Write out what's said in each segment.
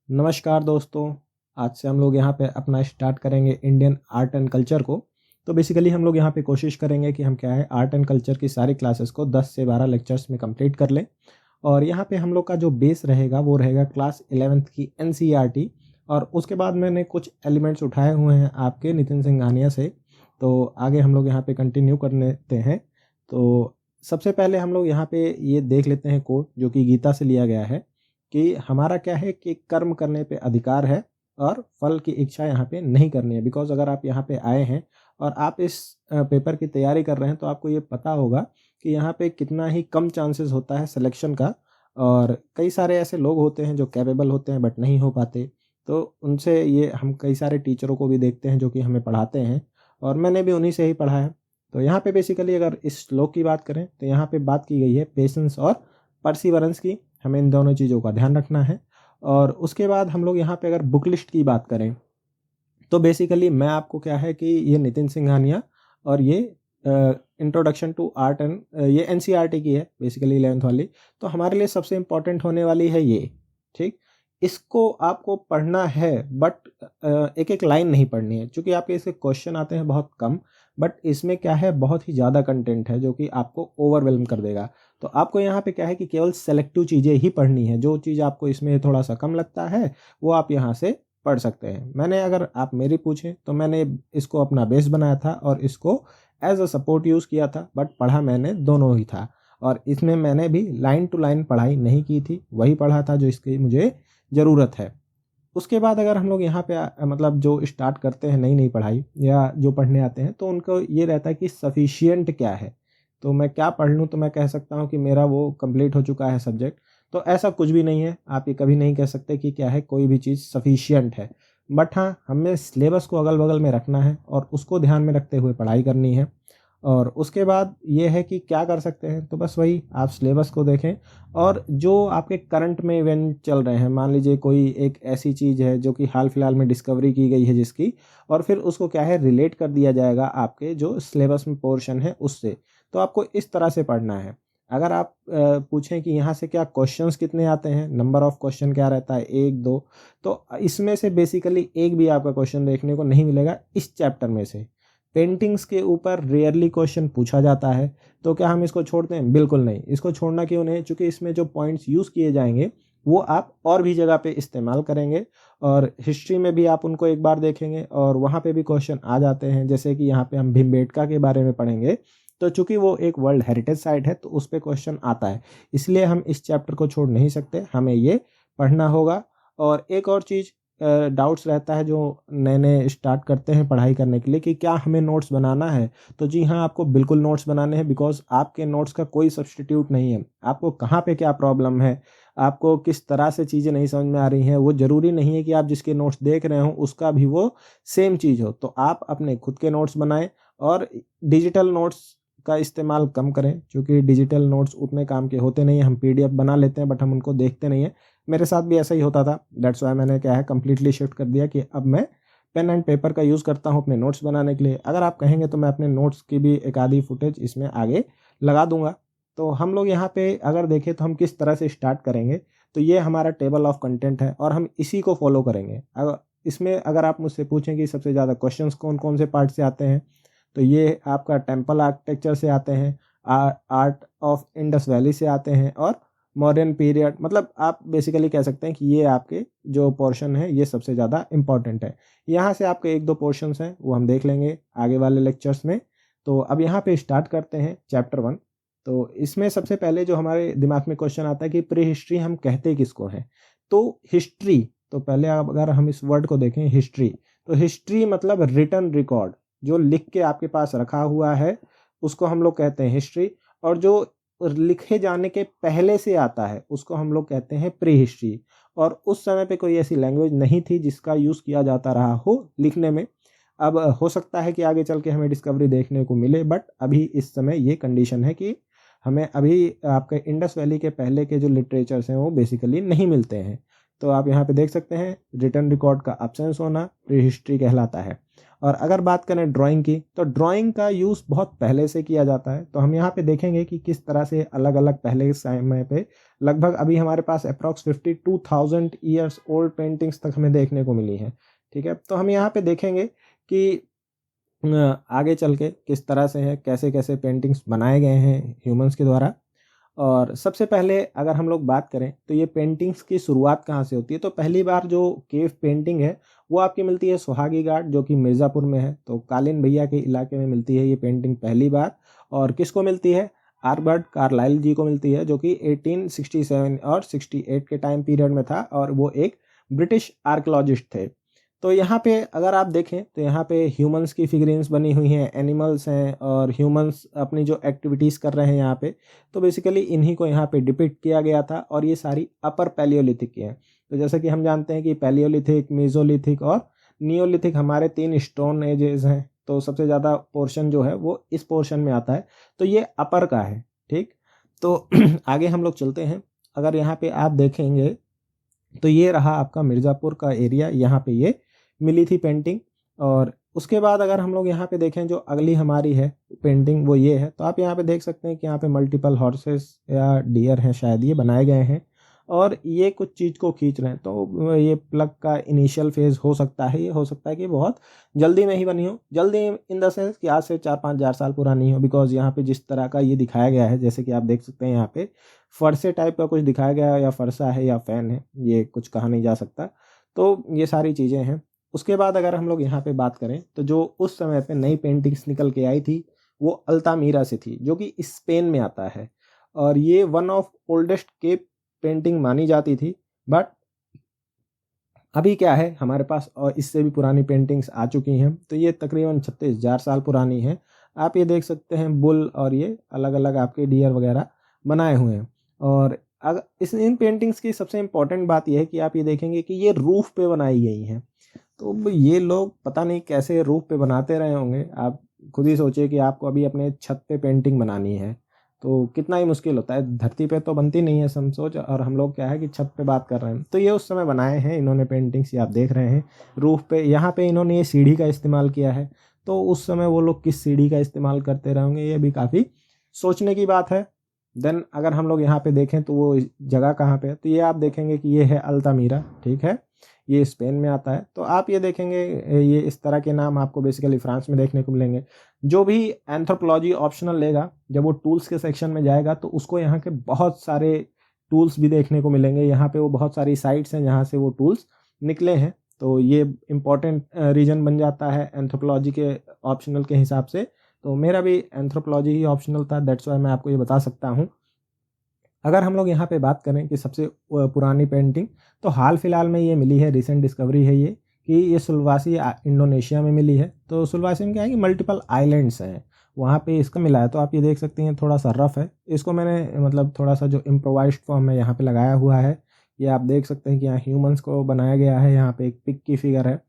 नमस्कार दोस्तों। आज से हम लोग यहाँ पे अपना स्टार्ट करेंगे इंडियन आर्ट एंड कल्चर को। तो बेसिकली हम लोग यहाँ पे कोशिश करेंगे कि हम क्या है आर्ट एंड कल्चर की सारी क्लासेस को 10 से 12 लेक्चर्स में कंप्लीट कर लें। और यहाँ पे हम लोग का जो बेस रहेगा वो रहेगा क्लास 11th की एनसीईआरटी। और उसके बाद मैंने कुछ एलिमेंट्स उठाए हुए हैं आपके नितिन सिंघानिया से। तो आगे हम लोग यहाँ पे कंटिन्यू कर लेते हैं। तो सबसे पहले हम लोग यहाँ पे ये देख लेते हैं कोड जो कि गीता से लिया गया है कि हमारा क्या है कि कर्म करने पे अधिकार है और फल की इच्छा यहाँ पे नहीं करनी है। बिकॉज अगर आप यहाँ पे आए हैं और आप इस पेपर की तैयारी कर रहे हैं तो आपको ये पता होगा कि यहाँ पे कितना ही कम चांसेस होता है सिलेक्शन का। और कई सारे ऐसे लोग होते हैं जो कैपेबल होते हैं बट नहीं हो पाते। तो उनसे ये हम कई सारे टीचरों को भी देखते हैं जो कि हमें पढ़ाते हैं और मैंने भी उन्हीं से ही पढ़ा है। तो यहाँ पे बेसिकली अगर इस श्लोक की बात करें तो यहाँ पे बात की गई है पेशेंस और परसिवरेंस की। हमें इन दोनों चीज़ों का ध्यान रखना है। और उसके बाद हम लोग यहाँ पे अगर बुक लिस्ट की बात करें तो बेसिकली मैं आपको क्या है कि ये नितिन सिंघानिया और ये इंट्रोडक्शन टू आर्ट एंड ये एनसीईआरटी की है बेसिकली 11th वाली। तो हमारे लिए सबसे इम्पोर्टेंट होने वाली है ये। ठीक, इसको आपको पढ़ना है बट एक एक लाइन नहीं पढ़नी है क्योंकि आपके इसके क्वेश्चन आते हैं बहुत कम। बट इसमें क्या है बहुत ही ज़्यादा कंटेंट है जो कि आपको ओवरवेलम कर देगा। तो आपको यहाँ पे क्या है कि केवल सेलेक्टिव चीज़ें ही पढ़नी है। जो चीज़ आपको इसमें थोड़ा सा कम लगता है वो आप यहाँ से पढ़ सकते हैं। मैंने अगर आप मेरी पूछें तो मैंने इसको अपना बेस बनाया था और इसको एज अ सपोर्ट यूज़ किया था बट पढ़ा मैंने दोनों ही था। और इसमें मैंने भी लाइन टू लाइन पढ़ाई नहीं की थी, वही पढ़ा था जो इसकी मुझे ज़रूरत है। उसके बाद अगर हम लोग यहाँ पे मतलब जो स्टार्ट करते हैं नई नई पढ़ाई या जो पढ़ने आते हैं तो उनको ये रहता है कि सफिशिएंट क्या है। तो मैं क्या पढ़ लूँ तो मैं कह सकता हूँ कि मेरा वो कंप्लीट हो चुका है सब्जेक्ट। तो ऐसा कुछ भी नहीं है। आप ये कभी नहीं कह सकते कि क्या है कोई भी चीज़ सफिशिएंट है। बट हाँ, हमें सिलेबस को अगल बगल में रखना है और उसको ध्यान में रखते हुए पढ़ाई करनी है। और उसके बाद ये है कि क्या कर सकते हैं तो बस वही आप सिलेबस को देखें और जो आपके करंट में इवेंट चल रहे हैं, मान लीजिए कोई एक ऐसी चीज़ है जो कि हाल फिलहाल में डिस्कवरी की गई है जिसकी, और फिर उसको क्या है रिलेट कर दिया जाएगा आपके जो सिलेबस में पोर्शन है उससे। तो आपको इस तरह से पढ़ना है। अगर आप पूछें कि यहाँ से क्या क्वेश्चंस कितने आते हैं, नंबर ऑफ क्वेश्चन क्या रहता है, एक दो, तो इसमें से बेसिकली एक भी आपका क्वेश्चन देखने को नहीं मिलेगा इस चैप्टर में से। पेंटिंग्स के ऊपर रेयरली क्वेश्चन पूछा जाता है। तो क्या हम इसको छोड़ते हैं? बिल्कुल नहीं। इसको छोड़ना क्यों नहीं? क्योंकि इसमें जो पॉइंट्स यूज़ किए जाएंगे वो आप और भी जगह पे इस्तेमाल करेंगे और हिस्ट्री में भी आप उनको एक बार देखेंगे और वहाँ पे भी क्वेश्चन आ जाते हैं। जैसे कि यहाँ पे हम भीमबेटका के बारे में पढ़ेंगे तो चूंकि वो एक वर्ल्ड हेरिटेज साइट है तो उस पर क्वेश्चन आता है। इसलिए हम इस चैप्टर को छोड़ नहीं सकते, हमें ये पढ़ना होगा। और एक और चीज़ डाउट्स रहता है जो नए नए स्टार्ट करते हैं पढ़ाई करने के लिए कि क्या हमें नोट्स बनाना है। तो जी हाँ, आपको बिल्कुल नोट्स बनाने हैं। बिकॉज आपके नोट्स का कोई सब्स्टिट्यूट नहीं है। आपको कहाँ पे क्या प्रॉब्लम है, आपको किस तरह से चीज़ें नहीं समझ में आ रही हैं, वो ज़रूरी नहीं है कि आप जिसके नोट्स देख रहे हो उसका भी वो सेम चीज़ हो। तो आप अपने खुद के नोट्स बनाएं और डिजिटल नोट्स का इस्तेमाल कम करें क्योंकि डिजिटल नोट्स उतने काम के होते नहीं हैं। हम पीडीएफ बना लेते हैं बट हम उनको देखते नहीं हैं। मेरे साथ भी ऐसा ही होता था। दैट्स वाई मैंने क्या है कम्प्लीटली शिफ्ट कर दिया कि अब मैं पेन एंड पेपर का यूज़ करता हूँ अपने नोट्स बनाने के लिए। अगर आप कहेंगे तो मैं अपने नोट्स की भी एक आधी फुटेज इसमें आगे लगा दूंगा। तो हम लोग यहाँ पे अगर देखें तो हम किस तरह से स्टार्ट करेंगे तो ये हमारा टेबल ऑफ कंटेंट है और हम इसी को फॉलो करेंगे। अगर इसमें अगर आप मुझसे पूछें कि सबसे ज़्यादा क्वेश्चंस कौन कौन से पार्ट से आते हैं तो ये आपका टेम्पल आर्किटेक्चर से आते हैं, आर्ट ऑफ इंडस वैली से आते हैं और मॉडर्न पीरियड। मतलब आप बेसिकली कह सकते हैं कि ये आपके जो पोर्शन है ये सबसे ज़्यादा इंपॉर्टेंट है। यहाँ से आपके एक दो पोर्शंस हैं वो हम देख लेंगे आगे वाले लेक्चर्स में। तो अब यहाँ पे स्टार्ट करते हैं चैप्टर 1। तो इसमें सबसे पहले जो हमारे दिमाग में क्वेश्चन आता है कि प्री हिस्ट्री हम कहते किसको हैं। तो हिस्ट्री, तो पहले अगर हम इस वर्ड को देखें हिस्ट्री, तो हिस्ट्री मतलब रिटन रिकॉर्ड, जो लिख के आपके पास रखा हुआ है उसको हम लोग कहते हैं हिस्ट्री। और जो लिखे जाने के पहले से आता है उसको हम लोग कहते हैं प्री हिस्ट्री। और उस समय पे कोई ऐसी लैंग्वेज नहीं थी जिसका यूज़ किया जाता रहा हो लिखने में। अब हो सकता है कि आगे चल के हमें डिस्कवरी देखने को मिले बट अभी इस समय ये कंडीशन है कि हमें अभी आपके इंडस वैली के पहले के जो लिटरेचर्स हैं वो बेसिकली नहीं मिलते हैं। तो आप यहाँ पे देख सकते हैं रिटन रिकॉर्ड का एब्सेंस होना प्री हिस्ट्री कहलाता है। और अगर बात करें ड्राइंग की, तो ड्राइंग का यूज़ बहुत पहले से किया जाता है। तो हम यहाँ पे देखेंगे कि किस तरह से अलग अलग पहले समय पे लगभग अभी हमारे पास अप्रॉक्स 52,000 ईयर्स ओल्ड पेंटिंग्स तक हमें देखने को मिली है। ठीक है, तो हम यहाँ पे देखेंगे कि आगे चल के किस तरह से है, कैसे कैसे पेंटिंग्स बनाए गए हैं ह्यूमंस के द्वारा। और सबसे पहले अगर हम लोग बात करें तो ये पेंटिंग्स की शुरुआत कहाँ से होती है, तो पहली बार जो केव पेंटिंग है वो आपकी मिलती है सुहागी घाट, जो कि मिर्ज़ापुर में है। तो कालीन भैया के इलाके में मिलती है ये पेंटिंग पहली बार। और किसको मिलती है, आल्बर्ट कार्लाइल जी को मिलती है, जो कि 1867 और 68 के टाइम पीरियड में था, और वो एक ब्रिटिश आर्कियोलॉजिस्ट थे। तो यहाँ पे अगर आप देखें तो यहाँ पे ह्यूमंस की फिगरेंस बनी हुई हैं, एनिमल्स हैं, और ह्यूमंस अपनी जो एक्टिविटीज़ कर रहे हैं यहाँ पे, तो बेसिकली इन्हीं को यहाँ पे डिपिक्ट किया गया था। और ये सारी अपर पैलियोलिथिक की हैं। तो जैसे कि हम जानते हैं कि पैलियोलिथिक, मेसोलिथिक और नियोलिथिक हमारे 3 स्टोन एजेस हैं। तो सबसे ज़्यादा पोर्शन जो है वो इस पोर्शन में आता है, तो ये अपर का है। ठीक, तो आगे हम लोग चलते हैं। अगर यहाँ पे आप देखेंगे तो ये रहा आपका मिर्ज़ापुर का एरिया, यहाँ पे ये मिली थी पेंटिंग। और उसके बाद अगर हम लोग यहाँ पे देखें जो अगली हमारी है पेंटिंग वो ये है। तो आप यहाँ पे देख सकते हैं कि यहाँ पे मल्टीपल हॉर्सेस या डियर हैं शायद, ये बनाए गए हैं और ये कुछ चीज़ को खींच रहे हैं। तो ये प्लग का इनिशियल फेज हो सकता है, ये हो सकता है कि बहुत जल्दी में ही बनी हो, जल्दी इन द सेंस कि आज से 4-5 हज़ार साल पुरानी हो। बिकॉज यहाँ पे जिस तरह का ये दिखाया गया है, जैसे कि आप देख सकते हैं यहाँ पे फरसे टाइप का कुछ दिखाया गया है, या फरसा है या फैन है, ये कुछ कहा नहीं जा सकता। तो ये सारी चीज़ें हैं। उसके बाद अगर हम लोग यहाँ पे बात करें तो जो उस समय पे नई पेंटिंग्स निकल के आई थी वो अल्तामीरा से थी, जो कि स्पेन में आता है। और ये one of oldest cave painting मानी जाती थी। बट अभी क्या है हमारे पास, और इससे भी पुरानी पेंटिंग्स आ चुकी हैं। तो ये तकरीबन 36,000 साल पुरानी है। आप ये देख सकते हैं बुल और ये अलग अलग आपके डियर वगैरह बनाए हुए हैं। और अगर इन पेंटिंग्स की सबसे इम्पोर्टेंट बात यह है कि आप ये देखेंगे कि ये रूफ पे बनाई गई हैं। तो ये लोग पता नहीं कैसे रूफ पे बनाते रहे होंगे। आप खुद ही सोचिए कि आपको अभी अपने छत पे पेंटिंग बनानी है तो कितना ही मुश्किल होता है। धरती पे तो बनती नहीं है समझो, और हम लोग क्या है कि छत पे बात कर रहे हैं। तो ये उस समय बनाए हैं इन्होंने पेंटिंग्स, ये आप देख रहे हैं रूफ पे। यहाँ पे इन्होंने ये सीढ़ी का इस्तेमाल किया है। तो उस समय वो लोग किस सीढ़ी का इस्तेमाल करते रहे होंगे, ये भी काफ़ी सोचने की बात है। देन अगर हम लोग यहाँ पे देखें तो वो जगह कहाँ पे है, तो ये आप देखेंगे कि ये है अल्तामीरा। ठीक है, ये स्पेन में आता है। तो आप ये देखेंगे ये इस तरह के नाम आपको बेसिकली फ्रांस में देखने को मिलेंगे। जो भी एंथ्रोपोलॉजी ऑप्शनल लेगा, जब वो टूल्स के सेक्शन में जाएगा तो उसको यहाँ के बहुत सारे टूल्स भी देखने को मिलेंगे। यहाँ पे वो बहुत सारी साइट्स हैं जहाँ से वो टूल्स निकले हैं। तो ये इम्पॉर्टेंट रीजन बन जाता है एंथ्रोपोलॉजी के ऑप्शनल के हिसाब से। तो मेरा भी एंथ्रोपोलॉजी ही ऑप्शनल था, दैट्स वाई मैं आपको ये बता सकता हूँ। अगर हम लोग यहाँ पे बात करें कि सबसे पुरानी पेंटिंग, तो हाल फिलहाल में ये मिली है, रिसेंट डिस्कवरी है ये, कि ये सुलवासी इंडोनेशिया में मिली है। तो सुलवासी में क्या है कि मल्टीपल आइलैंड्स हैं, वहाँ पे इसका मिला है। तो आप ये देख सकते हैं थोड़ा सा रफ है, इसको मैंने मतलब थोड़ा सा जो इम्प्रोवाइज्ड फॉर्म है यहाँ पे लगाया हुआ है। ये आप देख सकते हैं कि यहाँ ह्यूमंस को बनाया गया है, यहाँ पे एक पिग की फिगर है।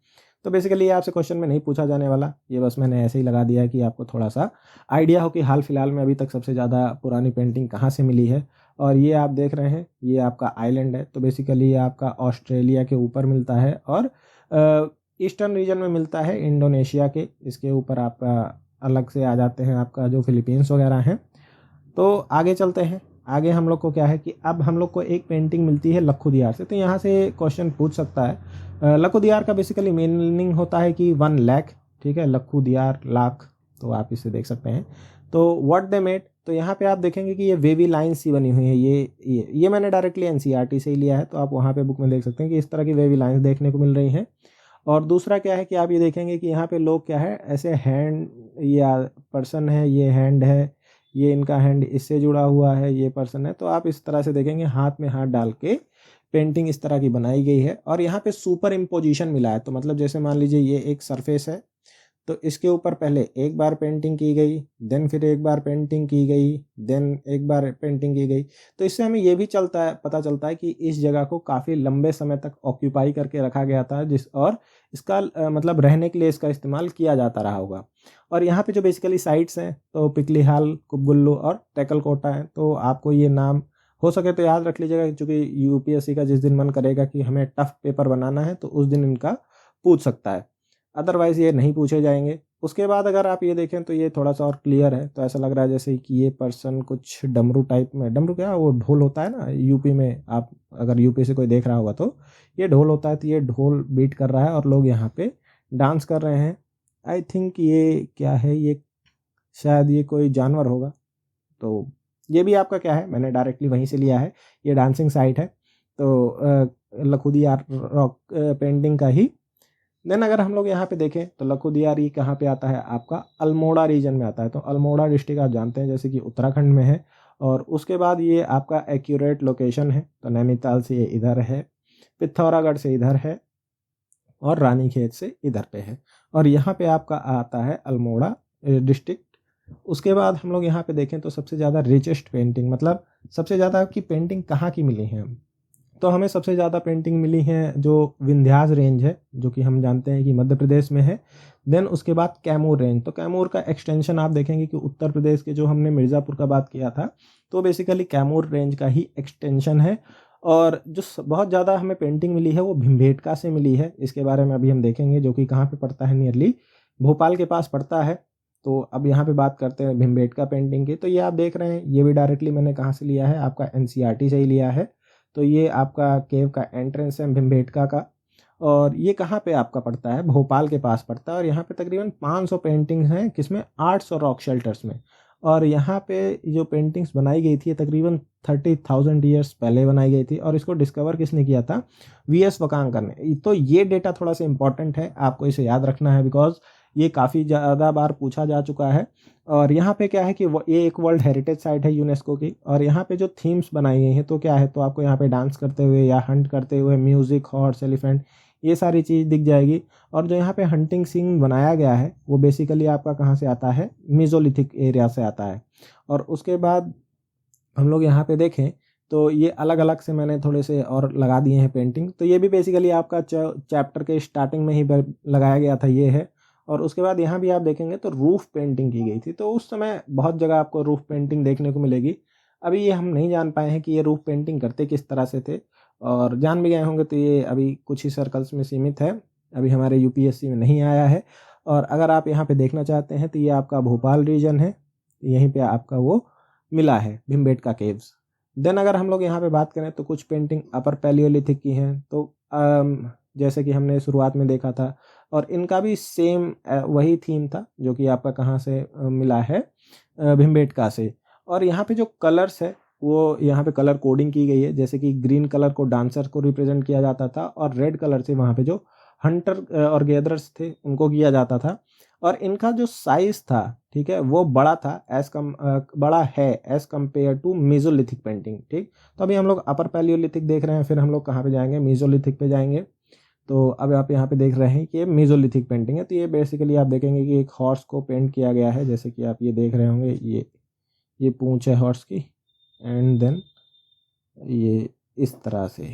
तो बेसिकली ये आपसे क्वेश्चन में नहीं पूछा जाने वाला, ये बस मैंने ऐसे ही लगा दिया है कि आपको थोड़ा सा आइडिया हो कि हाल फिलहाल में अभी तक सबसे ज़्यादा पुरानी पेंटिंग कहाँ से मिली है। और ये आप देख रहे हैं ये आपका आइलैंड है। तो बेसिकली ये आपका ऑस्ट्रेलिया के ऊपर मिलता है और ईस्टर्न रीजन में मिलता है इंडोनेशिया के। इसके ऊपर आपका अलग से आ जाते हैं आपका जो फिलीपींस वगैरह हैं। तो आगे चलते हैं। आगे हम लोग को क्या है कि अब हम लोग को एक पेंटिंग मिलती है लखू दियार से। तो यहाँ से क्वेश्चन पूछ सकता है। लखू दियार का बेसिकली मीनिंग होता है कि 1 लाख। ठीक है, लखू दियार लाख, तो आप इसे देख सकते हैं। तो व्हाट दे मेड, तो यहाँ पे आप देखेंगे कि ये वेवी लाइन सी बनी हुई है। ये मैंने डायरेक्टली एनसीईआरटी से ही लिया है। तो आप वहाँ पे बुक में देख सकते हैं कि इस तरह की वेवी लाइंस देखने को मिल रही हैं। और दूसरा क्या है कि आप ये देखेंगे कि यहाँ पे लोग क्या है ऐसे हैंड या पर्सन है, ये हैंड है, ये इनका हैंड इससे जुड़ा हुआ है, ये पर्सन है। तो आप इस तरह से देखेंगे हाथ में हाथ डाल के पेंटिंग इस तरह की बनाई गई है। और यहाँ पे सुपर इम्पोजिशन मिला है। तो मतलब जैसे मान लीजिए ये एक सरफेस है, तो इसके ऊपर पहले एक बार पेंटिंग की गई, देन फिर एक बार पेंटिंग की गई, देन एक बार पेंटिंग की गई। तो इससे हमें ये भी पता चलता है कि इस जगह को काफ़ी लंबे समय तक ऑक्यूपाई करके रखा गया था, और इसका मतलब रहने के लिए इसका इस्तेमाल किया जाता रहा होगा। और यहाँ पे जो बेसिकली साइट्स हैं तो पिकलीहाल, कुबगुल्लू और टेकलकोटा हैं। तो आपको ये नाम हो सके तो याद रख लीजिएगा, क्योंकि यूपीएससी का जिस दिन मन करेगा कि हमें टफ पेपर बनाना है तो उस दिन इनका पूछ सकता है। अदरवाइज़ ये नहीं पूछे जाएंगे। उसके बाद अगर आप ये देखें तो ये थोड़ा सा और क्लियर है, तो ऐसा लग रहा है जैसे कि ये पर्सन कुछ डमरू टाइप में, डमरू क्या वो ढोल होता है ना यूपी में, आप अगर यूपी से कोई देख रहा होगा तो ये ढोल होता है, तो ये ढोल बीट कर रहा है और लोग यहाँ पे डांस कर रहे हैं। आई थिंक ये क्या है, ये शायद ये कोई जानवर होगा। तो ये भी आपका क्या है, मैंने डायरेक्टली वहीं से लिया है, ये डांसिंग साइट है, तो लखुदियार रॉक पेंटिंग का ही। देन अगर हम लोग यहाँ पे देखें तो लखुदियार ये कहाँ पे आता है, आपका अल्मोड़ा रीजन में आता है। तो अल्मोड़ा डिस्ट्रिक्ट आप जानते हैं जैसे कि उत्तराखंड में है। और उसके बाद ये आपका एक्यूरेट लोकेशन है, तो नैनीताल से ये इधर है, पिथौरागढ़ से इधर है और रानीखेत से इधर पे है। और यहाँ पे आपका आता है अल्मोड़ा डिस्ट्रिक्ट। उसके बाद हम लोग यहाँ पे देखें तो सबसे ज़्यादा रिचेस्ट पेंटिंग, मतलब सबसे ज़्यादा आपकी पेंटिंग कहाँ की मिली है, तो हमें सबसे ज़्यादा पेंटिंग मिली है जो विंध्यास रेंज है, जो कि हम जानते हैं कि मध्य प्रदेश में है। देन उसके बाद कैमूर रेंज, तो कैमूर का एक्सटेंशन आप देखेंगे कि उत्तर प्रदेश के जो हमने मिर्ज़ापुर का बात किया था, तो बेसिकली कैमूर रेंज का ही एक्सटेंशन है। और जो बहुत ज़्यादा हमें पेंटिंग मिली है वो भीमबेटका से मिली है, इसके बारे में अभी हम देखेंगे, जो कि कहाँ पे पड़ता है, नियरली भोपाल के पास पड़ता है। तो अब यहाँ पे बात करते हैं भीमबेटका पेंटिंग की। तो ये आप देख रहे हैं, ये भी डायरेक्टली मैंने कहाँ से लिया है, आपका एनसीईआरटी से ही लिया है। तो ये आपका केव का एंट्रेंस है भीमबेटका का, और ये कहाँ पे आपका पड़ता है, भोपाल के पास पड़ता है। और यहाँ पे तकरीबन 500 पेंटिंग्स हैं, किसमें, आर्ट्स और रॉक शेल्टर्स में। और यहाँ पे जो पेंटिंग्स बनाई गई थी तकरीबन 30,000 ईयर्स पहले बनाई गई थी, और इसको डिस्कवर किसने किया था, वीएस वकांकर ने। तो ये डेटा थोड़ा सा इंपॉर्टेंट है, आपको इसे याद रखना है, बिकॉज ये काफ़ी ज़्यादा बार पूछा जा चुका है। और यहाँ पे क्या है कि ये एक वर्ल्ड हेरिटेज साइट है यूनेस्को की, और यहाँ पे जो थीम्स बनाई गई हैं तो क्या है, तो आपको यहाँ पे डांस करते हुए या हंट करते हुए, म्यूजिक, हॉर्स, एलिफेंट, ये सारी चीज़ दिख जाएगी। और जो यहाँ पे हंटिंग सीन बनाया गया है वो बेसिकली आपका कहाँ से आता है, मेसोलिथिक एरिया से आता है। और उसके बाद हम लोग यहाँ पे देखें तो ये अलग अलग से मैंने थोड़े से और लगा दिए हैं पेंटिंग। तो ये भी बेसिकली आपका चैप्टर के स्टार्टिंग में ही लगाया गया था, ये है। और उसके बाद यहाँ भी आप देखेंगे तो रूफ पेंटिंग की गई थी, तो उस समय बहुत जगह आपको रूफ पेंटिंग देखने को मिलेगी। अभी ये हम नहीं जान पाए हैं कि ये रूफ पेंटिंग करते किस तरह से थे, और जान भी गए होंगे तो ये अभी कुछ ही सर्कल्स में सीमित है, अभी हमारे यूपीएससी में नहीं आया है। और अगर आप यहाँ पे देखना चाहते हैं तो ये आपका भोपाल रीजन है, यहीं पे आपका वो मिला है भीमबेटका केव्स। देन अगर हम लोग यहाँ पे बात करें तो कुछ पेंटिंग अपर पैलियोलिथिक की हैं, तो जैसे कि हमने शुरुआत में देखा था, और इनका भी सेम वही थीम था जो कि आपका कहाँ से मिला है, भीमबेटका से। और यहाँ पे जो कलर्स है वो यहाँ पे कलर कोडिंग की गई है, जैसे कि ग्रीन कलर को डांसर को रिप्रेजेंट किया जाता था, और रेड कलर से वहाँ पे जो हंटर और गैदरर्स थे उनको किया जाता था। और इनका जो साइज था, ठीक है, वो बड़ा था बड़ा है as compare to Mesolithic painting, ठीक। तो अभी हम लोग अपर पैलियोलिथिक देख रहे हैं, फिर हम लोग कहाँ पे जाएंगे, मेसोलिथिक पे जाएंगे। तो अब आप यहाँ पे देख रहे हैं कि ये मेसोलिथिक पेंटिंग है। तो ये बेसिकली आप देखेंगे कि एक हॉर्स को पेंट किया गया है, जैसे कि आप ये देख रहे होंगे, ये पूंछ है हॉर्स की, एंड देन ये इस तरह से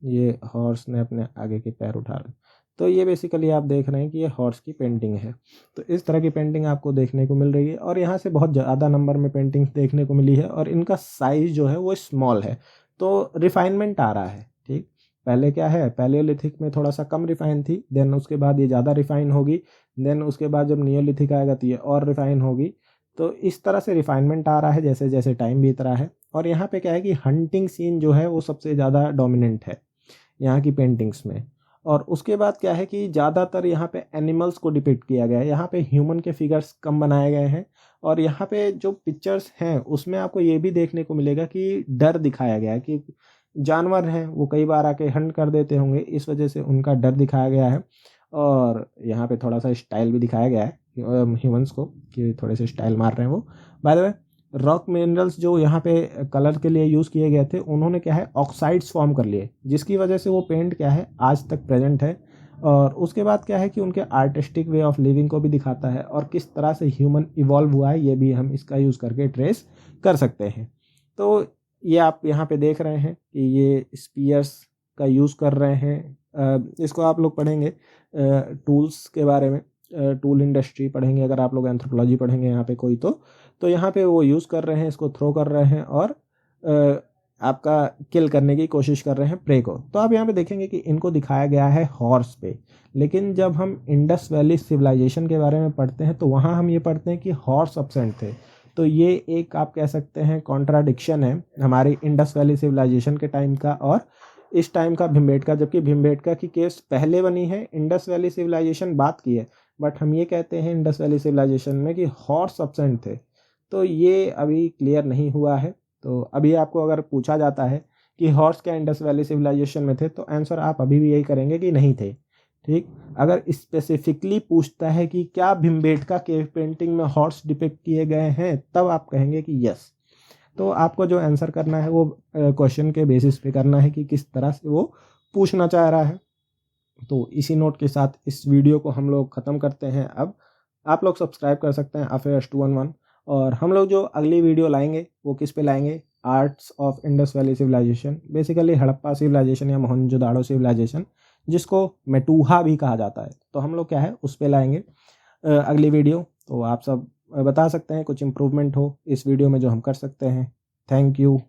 ये हॉर्स ने अपने आगे के पैर उठा रहे। तो ये बेसिकली आप देख रहे हैं कि ये हॉर्स की पेंटिंग है। तो इस तरह की पेंटिंग आपको देखने को मिल रही है, और यहाँ से बहुत ज़्यादा नंबर में पेंटिंग्स देखने को मिली है, और इनका साइज जो है वो स्मॉल है, तो रिफाइनमेंट आ रहा है, ठीक। पहले क्या है, पैलियोलिथिक में थोड़ा सा कम रिफाइन थी, देन उसके बाद ये ज़्यादा रिफाइन होगी, देन उसके बाद जब नियोलिथिक आएगा तो ये और रिफाइन होगी। तो इस तरह से रिफाइनमेंट आ रहा है जैसे जैसे टाइम बीत रहा है। और यहाँ पे क्या है कि हंटिंग सीन जो है वो सबसे ज़्यादा डोमिनेंट है यहाँ की पेंटिंग्स में। और उसके बाद क्या है कि ज़्यादातर यहाँ पे एनिमल्स को डिपिक्ट किया गया है, यहाँ पे ह्यूमन के फिगर्स कम बनाए गए हैं। और यहाँ पे जो पिक्चर्स हैं उसमें आपको ये भी देखने को मिलेगा कि डर दिखाया गया है, कि जानवर हैं वो कई बार आके हंट कर देते होंगे, इस वजह से उनका डर दिखाया गया है। और यहाँ पे थोड़ा सा स्टाइल भी दिखाया गया है ह्यूमंस को, कि थोड़े से स्टाइल मार रहे हैं वो। By the way, rock minerals जो यहाँ पे कलर के लिए यूज़ किए गए थे, उन्होंने क्या है ऑक्साइड्स फॉर्म कर लिए, जिसकी वजह से वो पेंट क्या है आज तक प्रेजेंट है। और उसके बाद क्या है कि उनके आर्टिस्टिक वे ऑफ लिविंग को भी दिखाता है, और किस तरह से ह्यूमन इवॉल्व हुआ है ये भी हम इसका यूज़ करके ट्रेस कर सकते हैं। तो ये आप यहाँ पे देख रहे हैं कि ये स्पीयर्स का यूज़ कर रहे हैं। इसको आप लोग पढ़ेंगे टूल्स के बारे में, टूल इंडस्ट्री पढ़ेंगे अगर आप लोग एंथ्रोपोलॉजी पढ़ेंगे यहाँ पे कोई तो यहाँ पे वो यूज़ कर रहे हैं, इसको थ्रो कर रहे हैं। और आपका किल करने की कोशिश कर रहे हैं प्रे को। तो आप यहाँ पे देखेंगे कि इनको दिखाया गया है हॉर्स पे, लेकिन जब हम इंडस वैली सिविलाइजेशन के बारे में पढ़ते हैं तो वहाँ हम ये पढ़ते हैं कि हॉर्स अब्सेंट थे। तो ये एक आप कह सकते हैं कॉन्ट्राडिक्शन है हमारी इंडस वैली सिविलाइजेशन के टाइम का और इस टाइम का भीमबेटका। जबकि भीमबेटका की केव्स पहले बनी है, इंडस वैली सिविलाइजेशन बात की है, बट हम ये कहते हैं इंडस वैली सिविलाइजेशन में कि हॉर्स अब्सेंट थे। तो ये अभी क्लियर नहीं हुआ है। तो अभी आपको अगर पूछा जाता है कि हॉर्स क्या इंडस वैली सिविलाइजेशन में थे, तो आंसर आप अभी भी यही करेंगे कि नहीं थे। ठीक, अगर स्पेसिफिकली पूछता है कि क्या भीमबेटका केव पेंटिंग में हॉर्स डिपिक्ट किए गए हैं, तब आप कहेंगे कि यस। तो आपको जो आंसर करना है वो क्वेश्चन के बेसिस पे करना है कि किस तरह से वो पूछना चाह रहा है। तो इसी नोट के साथ इस वीडियो को हम लोग ख़त्म करते हैं। अब आप लोग सब्सक्राइब कर सकते हैं अफेयर्स 211। और हम लोग जो अगली वीडियो लाएंगे वो किस पे लाएंगे, arts of Indus valley civilization, basically Harappa civilization या मोहनजोदाड़ो सिविलाइजेशन, जिसको मेटूहा भी कहा जाता है। तो हम लोग क्या है उस पे लाएंगे अगली वीडियो। तो आप सब बता सकते हैं कुछ इम्प्रूवमेंट हो इस वीडियो में जो हम कर सकते हैं। Thank you.